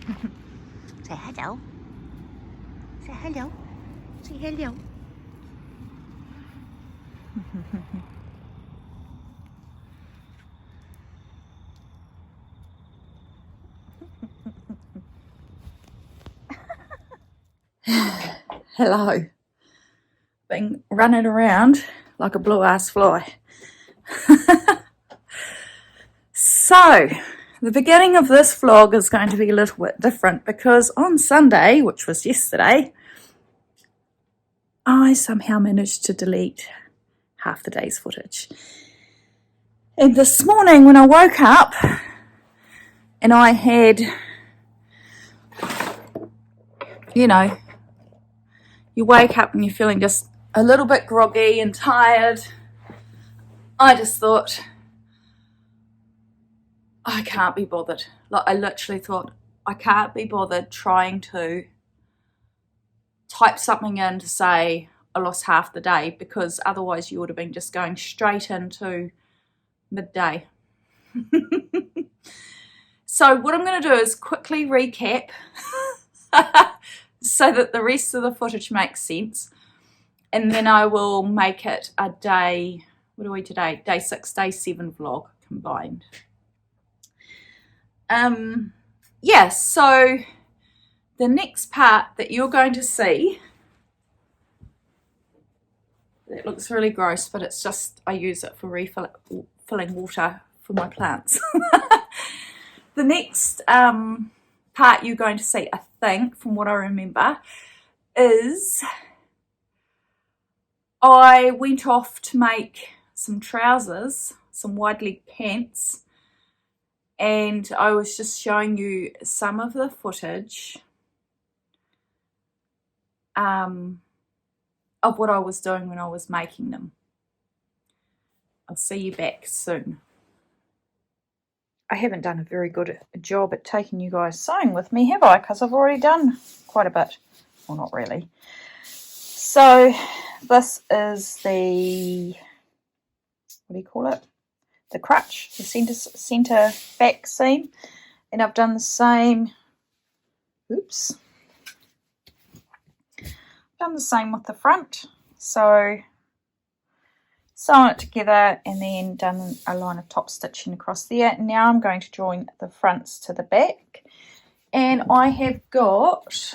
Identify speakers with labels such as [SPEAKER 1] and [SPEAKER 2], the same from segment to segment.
[SPEAKER 1] Say hello. Say hello. Say hello. Hello. Been running around like a blue-ass fly. So, the beginning of this vlog is going to be a little bit different because on Sunday, which was yesterday, I somehow managed to delete half the day's footage. And this morning when I woke up and I had, you know, you wake up and you're feeling just a little bit groggy and tired, I just thought, I can't be bothered. Like, I literally thought, I can't be bothered trying to type something in to say I lost half the day, because otherwise you would have been just going straight into midday. So what I'm going to do is quickly recap so that the rest of the footage makes sense, and then I will make it a day, what are we today? Day 6, day 7 vlog combined. Yeah, so the next part that you're going to see, it looks really gross, but it's just, I use it for filling water for my plants. The next part you're going to see, I think, from what I remember, is I went off to make some trousers, some wide leg pants, and I was just showing you some of the footage of what I was doing when I was making them. I'll see you back soon. I haven't done a very good job at taking you guys sewing with me, have I? Because I've already done quite a bit. Well, not really. So this is the, what do you call it? The crutch, the center back seam. And I've done the same, oops. Done the same with the front. So sewn it together and then done a line of top stitching across there. Now I'm going to join the fronts to the back, and I have got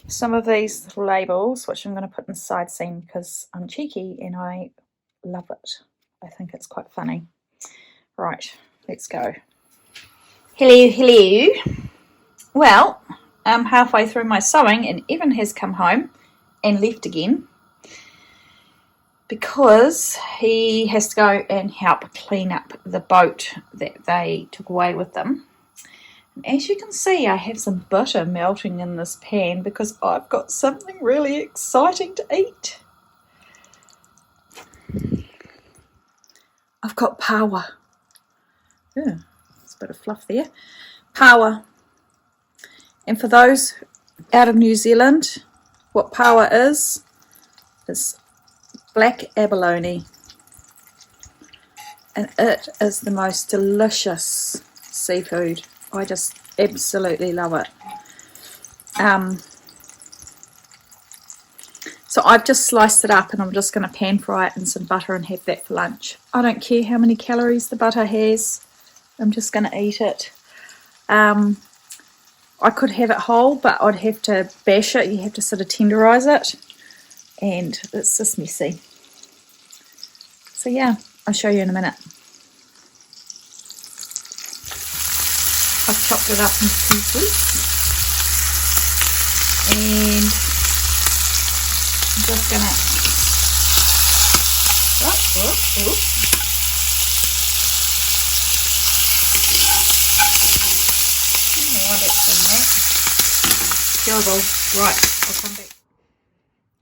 [SPEAKER 1] some of these little labels which I'm going to put in the side seam because I'm cheeky and I love it. I think it's quite funny. Right, let's go. Hello. Well, I'm halfway through my sewing and Evan has come home and left again, because he has to go and help clean up the boat that they took away with them. And as you can see, I have some butter melting in this pan because I've got something really exciting to eat. I've got paua. Yeah, there's a bit of fluff there. Paua. And for those out of New Zealand, what paua is black abalone, and it is the most delicious seafood. I just absolutely love it. So I've just sliced it up and I'm just going to pan fry it in some butter and have that for lunch. I don't care how many calories the butter has, I'm just going to eat it. I could have it whole, but I'd have to bash it. You have to sort of tenderise it, and it's just messy. So yeah, I'll show you in a minute. I've chopped it up into pieces, and I'm just gonna, terrible. Right, I'll come back.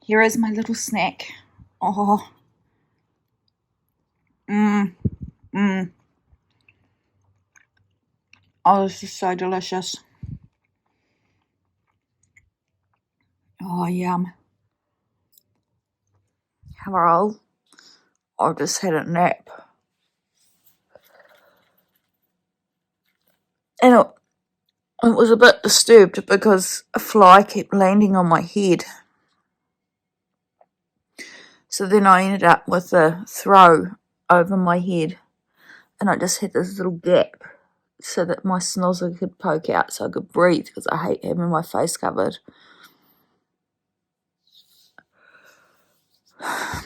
[SPEAKER 1] Here is my little snack. Oh. Oh, this is so delicious. Oh, yum. Hello. I've just had a nap. And I was a bit disturbed because a fly kept landing on my head. So then I ended up with a throw over my head, and I just had this little gap so that my snozzle could poke out so I could breathe, because I hate having my face covered. I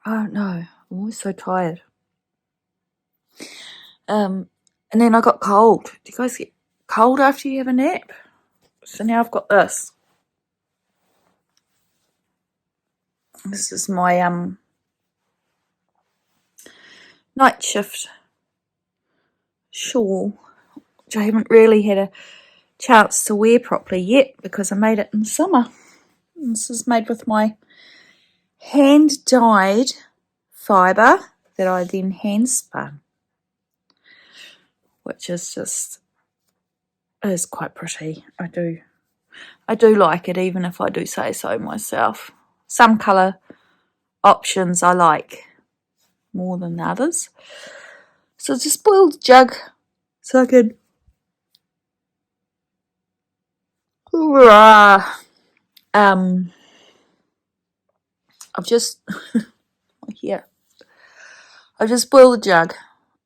[SPEAKER 1] don't know. I'm always so tired. And then I got cold. Do you guys get cold after you have a nap? So now I've got this. This is my night shift shawl, which I haven't really had a chance to wear properly yet because I made it in summer. And this is made with my hand-dyed fibre that I then hand spun, which is quite pretty. I do like it, even if I do say so myself. Some colour options I like more than others. So it's a spoiled jug so I can I've just here. I've just boiled the jug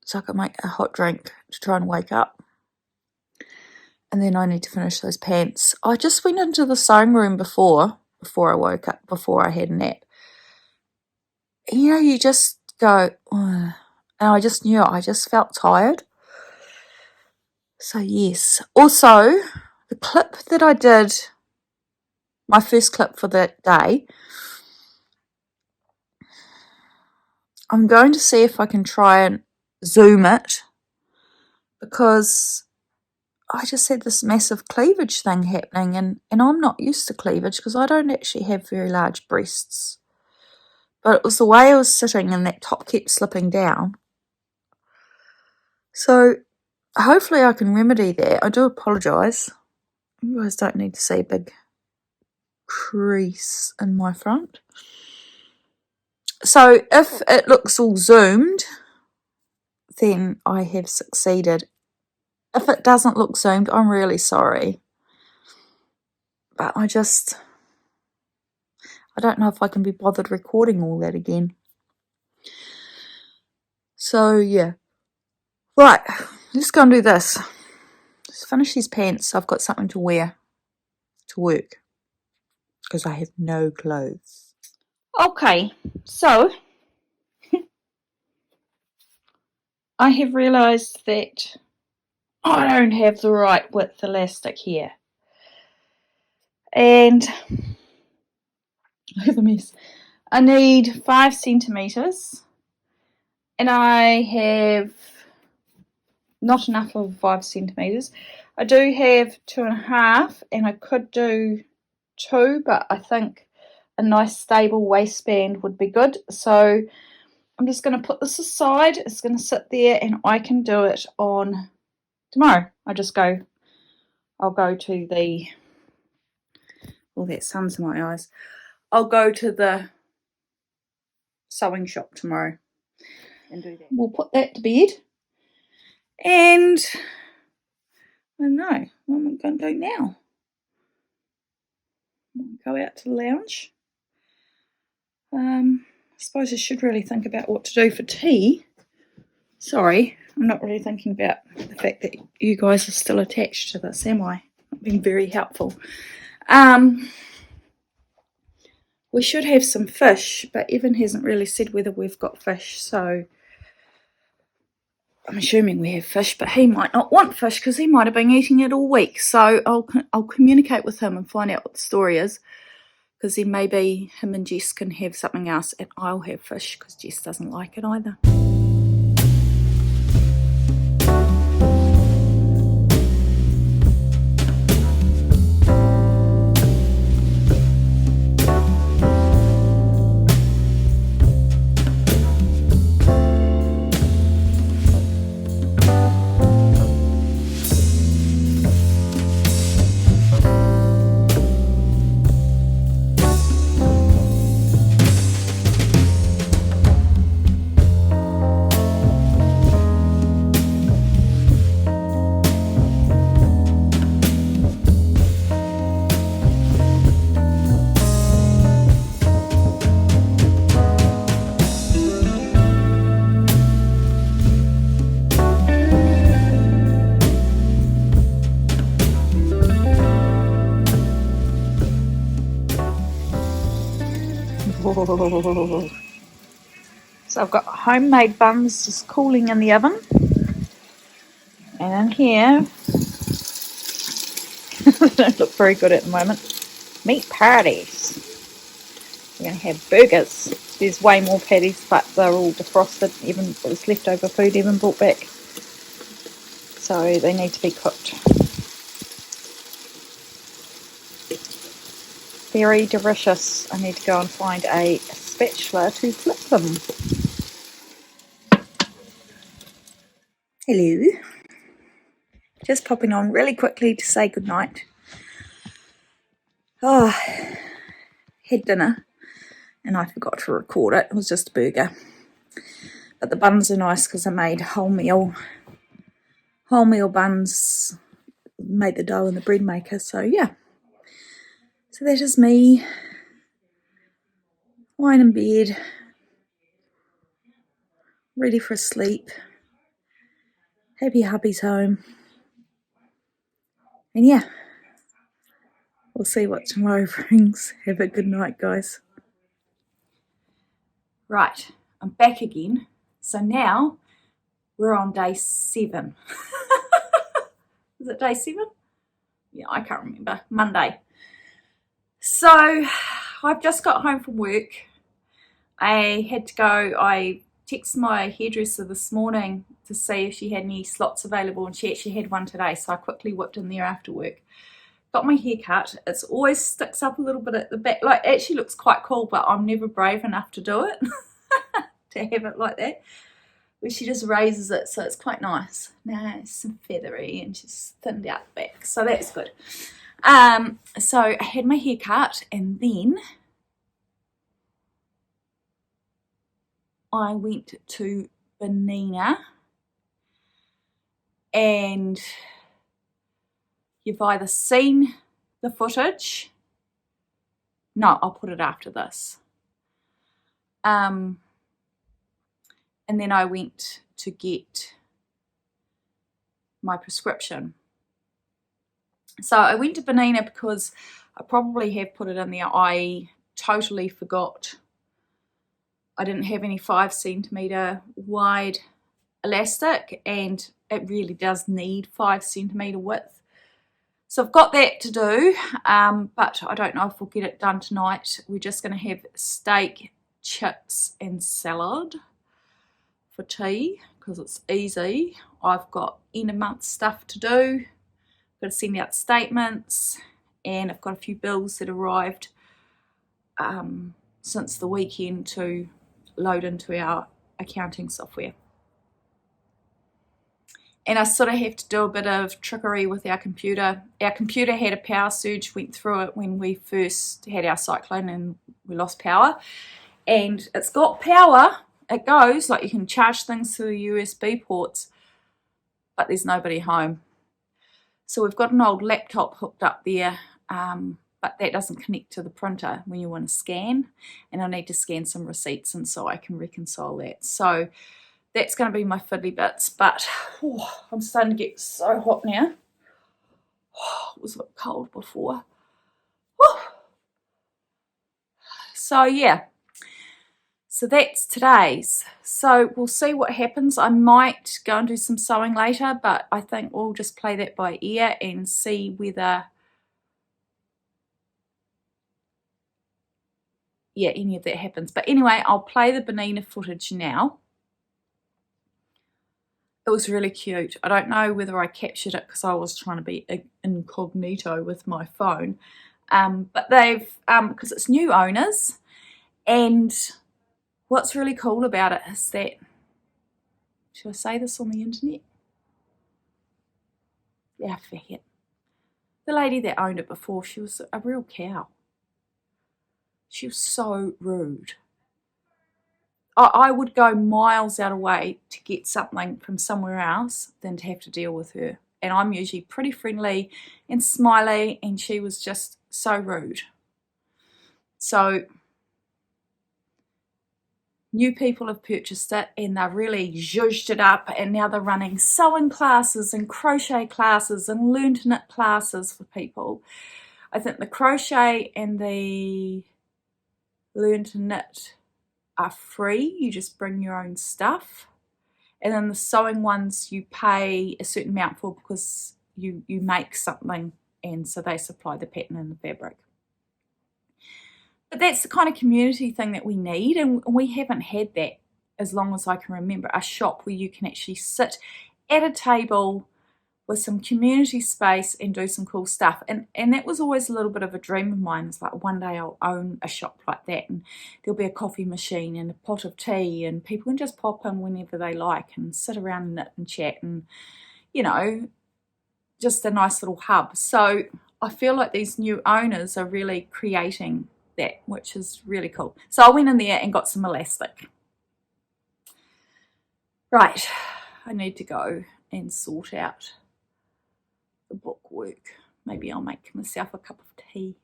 [SPEAKER 1] so I can make a hot drink to try and wake up. And then I need to finish those pants. I just went into the sewing room before I woke up, before I had a nap. You know, you just go, ugh. And I just knew it. I just felt tired. So yes. Also, the clip that I did, my first clip for that day, I'm going to see if I can try and zoom it, because I just had this massive cleavage thing happening, and I'm not used to cleavage because I don't actually have very large breasts. But it was the way I was sitting and that top kept slipping down. So hopefully I can remedy that. I do apologise. You guys don't need to see a big crease in my front. So if it looks all zoomed, then I have succeeded. If it doesn't look zoomed, I'm really sorry. But I don't know if I can be bothered recording all that again. So yeah. Right, let's go and do this. Let's finish these pants so I've got something to wear to work, because I have no clothes. Okay, so I have realised that I don't have the right width elastic here. And I have a mess. I need 5 centimetres, and I have not enough of 5 centimetres. I do have 2.5, and I could do 2, but I think a nice stable waistband would be good. So I'm just going to put this aside. It's going to sit there, and I can do it on tomorrow. I'll go to the, oh, that sun's in my eyes. I'll go to the sewing shop tomorrow and do that. We'll put that to bed. And I don't know what am I going to do now. Go out to the lounge. I suppose I should really think about what to do for tea. Sorry, I'm not really thinking about the fact that you guys are still attached to this, am I? I've been very helpful. We should have some fish, but Evan hasn't really said whether we've got fish, so I'm assuming we have fish, but he might not want fish because he might have been eating it all week. So I'll communicate with him and find out what the story is, because then maybe him and Jess can have something else and I'll have fish because Jess doesn't like it either. So I've got homemade buns just cooling in the oven. And in here, they don't look very good at the moment, meat patties. We're going to have burgers. There's way more patties, but they're all defrosted. Even it was leftover food Evan brought back. So they need to be cooked. Very delicious. I need to go and find a spatula to flip them. Hello. Just popping on really quickly to say goodnight. Oh, had dinner and I forgot to record it. It was just a burger. But the buns are nice because I made wholemeal buns, made the dough in the bread maker. So yeah. So that is me, lying in bed, ready for sleep. Happy hubby's home. And yeah, we'll see what tomorrow brings. Have a good night, guys. Right, I'm back again. So now we're on day 7. Is it day 7? Yeah, I can't remember. Monday. So I've just got home from work. I had to go. I texted my hairdresser this morning to see if she had any slots available, and she actually had one today. So I quickly whipped in there after work. Got my hair cut. It always sticks up a little bit at the back. Like, it actually looks quite cool, but I'm never brave enough to do it. To have it like that. Where she just raises it, so it's quite nice. Nice and feathery, and she's thinned out the back. So that's good. So I had my hair cut, and then I went to Benina, and you've either seen the footage. No, I'll put it after this. And then I went to get my prescription. So I went to Benina because I probably have put it in there. I totally forgot. I didn't have any 5 centimetre wide elastic, and it really does need 5 centimetre width. So I've got that to do, but I don't know if we'll get it done tonight. We're just going to have steak, chips and salad for tea because it's easy. I've got end of month stuff to do. I've got to send out statements, and I've got a few bills that arrived since the weekend to load into our accounting software. And I sort of have to do a bit of trickery with our computer. Our computer had a power surge, went through it when we first had our cyclone and we lost power. And it's got power, it goes, like you can charge things to the USB ports, but there's nobody home. So we've got an old laptop hooked up there, but that doesn't connect to the printer when you want to scan. And I need to scan some receipts, and so I can reconcile that. So that's going to be my fiddly bits, but I'm starting to get so hot now. It was a bit cold before. So yeah, so that's today's. So we'll see what happens. I might go and do some sewing later, but I think we'll just play that by ear and see whether, yeah, any of that happens. But anyway, I'll play the Benina footage now. It was really cute. I don't know whether I captured it because I was trying to be incognito with my phone. But they've, because it's new owners, and what's really cool about it is that, should I say this on the internet? Yeah, forget. The lady that owned it before, she was a real cow. She was so rude. I would go miles out of way to get something from somewhere else than to have to deal with her. And I'm usually pretty friendly and smiley, and she was just so rude. So new people have purchased it, and they've really zhuzhed it up, and now they're running sewing classes and crochet classes and learn to knit classes for people. I think the crochet and the Learn to Knit are free. You just bring your own stuff. And then the sewing ones you pay a certain amount for because you make something, and so they supply the pattern and the fabric. But that's the kind of community thing that we need, and we haven't had that as long as I can remember, a shop where you can actually sit at a table with some community space and do some cool stuff. And that was always a little bit of a dream of mine. It's like one day I'll own a shop like that, and there'll be a coffee machine and a pot of tea, and people can just pop in whenever they like and sit around and knit and chat, and you know, just a nice little hub. So I feel like these new owners are really creating that, which is really cool. So I went in there and got some elastic. Right, I need to go and sort out the bookwork. Maybe I'll make myself a cup of tea.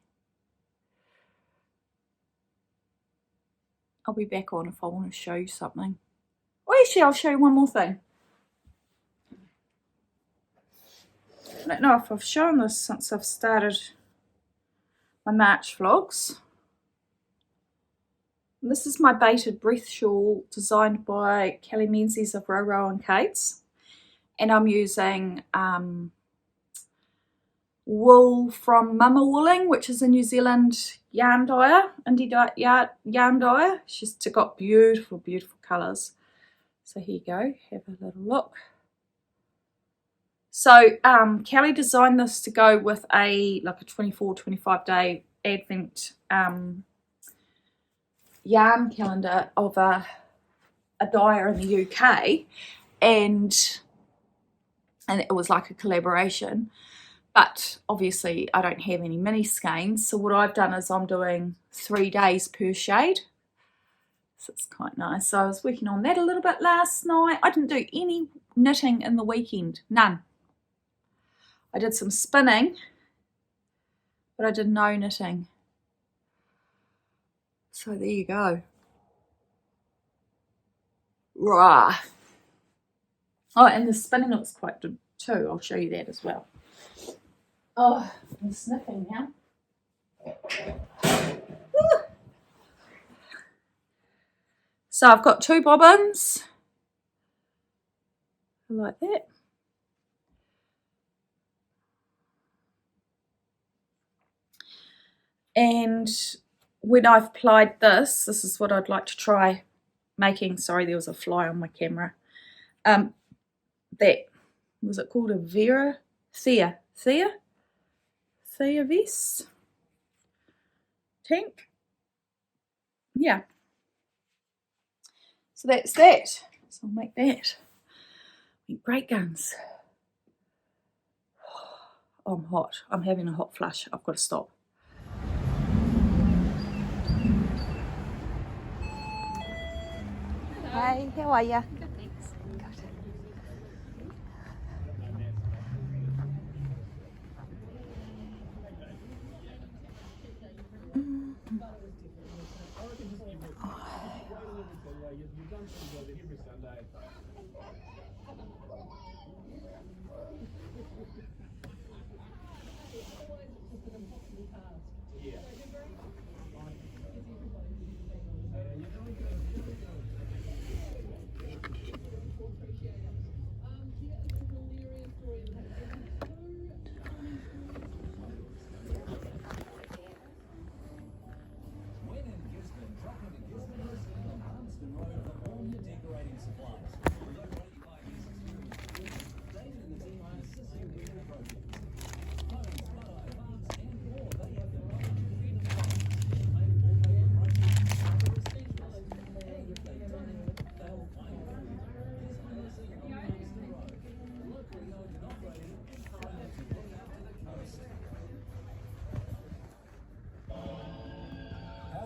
[SPEAKER 1] I'll be back on if I want to show you something. Oh, actually, I'll show you one more thing. I don't know if I've shown this since I've started my March vlogs. This is my Baited Breath shawl designed by Kelly Menzies of Row Row and Kate's, and I'm using wool from Mama Wooling, which is a New Zealand yarn dyer, yarn dyer. She's got beautiful colours. So here you go, have a little look. So Kelly designed this to go with a 24-25 day Advent yarn calendar of a dyer in the UK, and it was like a collaboration. But obviously I don't have any mini skeins, so what I've done is I'm doing 3 days per shade. So it's quite nice. So I was working on that a little bit last night. I didn't do any knitting in the weekend, none. I did some spinning, but I did no knitting. So there you go. Rah. Oh, and the spinning looks quite good too. I'll show you that as well. Oh, I'm sniffing now. Woo. So I've got 2 bobbins like that. And when I've plied this is what I'd like to try making. Sorry, there was a fly on my camera. That was it called a Thea vest tank. Yeah. So that's that. So I'll make that. Great guns. Oh, I'm hot. I'm having a hot flush. I've got to stop.
[SPEAKER 2] Hi, how are you?
[SPEAKER 1] Good, thanks.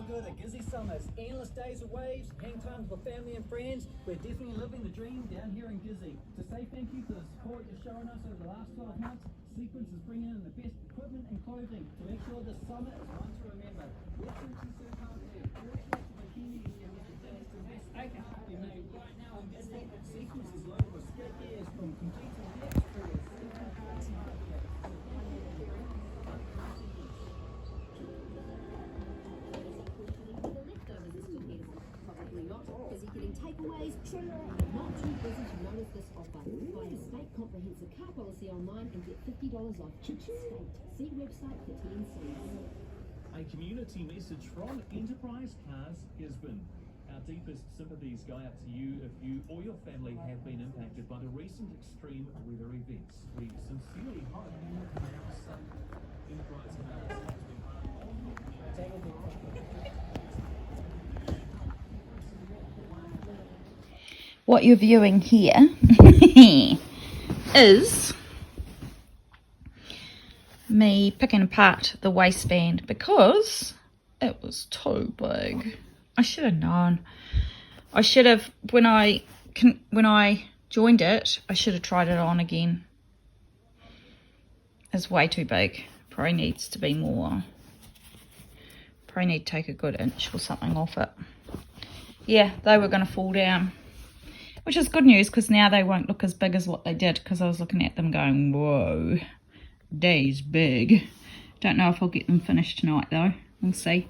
[SPEAKER 3] Good at Gizzy Summers, endless days of waves, hang times with family and friends. We're definitely living the dream down here in Gizzy. To say thank you for the support you're showing us over the last 12 months, Sequence is bringing in the best equipment and clothing to make sure this summer is one to remember. Western T-shirt hardware, collections, bikinis, and days to best makeup be made right now in Gizzy. Sequence is loaded with skirt gears from complete to next to a Sequence cards and hardware.
[SPEAKER 2] Not too busy to notice this offer. Buy a state comprehensive car policy online and get $50 off each state. See website for TNCs.
[SPEAKER 4] A community message from Enterprise Cars Gisborne. Our deepest sympathies go out to you if you or your family have been impacted by the recent extreme weather events. We sincerely hope you are now safe. Enterprise Cars has been
[SPEAKER 1] What you're viewing here is me picking apart the waistband because it was too big. I should have known. I should have, when I joined it, I should have tried it on again. It's way too big. Probably needs to be more. Probably need to take a good inch or something off it. Yeah, they were going to fall down. Which is good news because now they won't look as big as what they did, because I was looking at them going, whoa, they's big. Don't know if I'll get them finished tonight though. We'll see.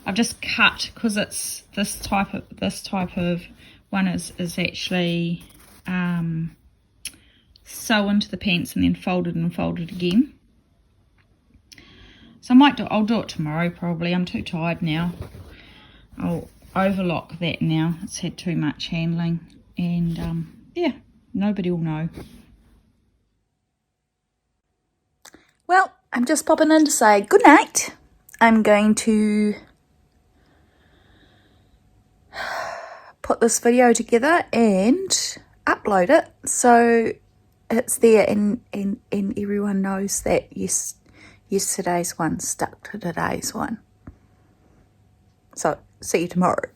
[SPEAKER 1] I've just cut because it's this type of one is actually sew into the pants and then folded and folded again. So I'll do it tomorrow probably. I'm too tired now. I'll overlock that now. It's had too much handling. And yeah, nobody will know. Well, I'm just popping in to say good night. I'm going to put this video together and upload it so it's there and everyone knows that yesterday's one stuck to today's one. So see you tomorrow.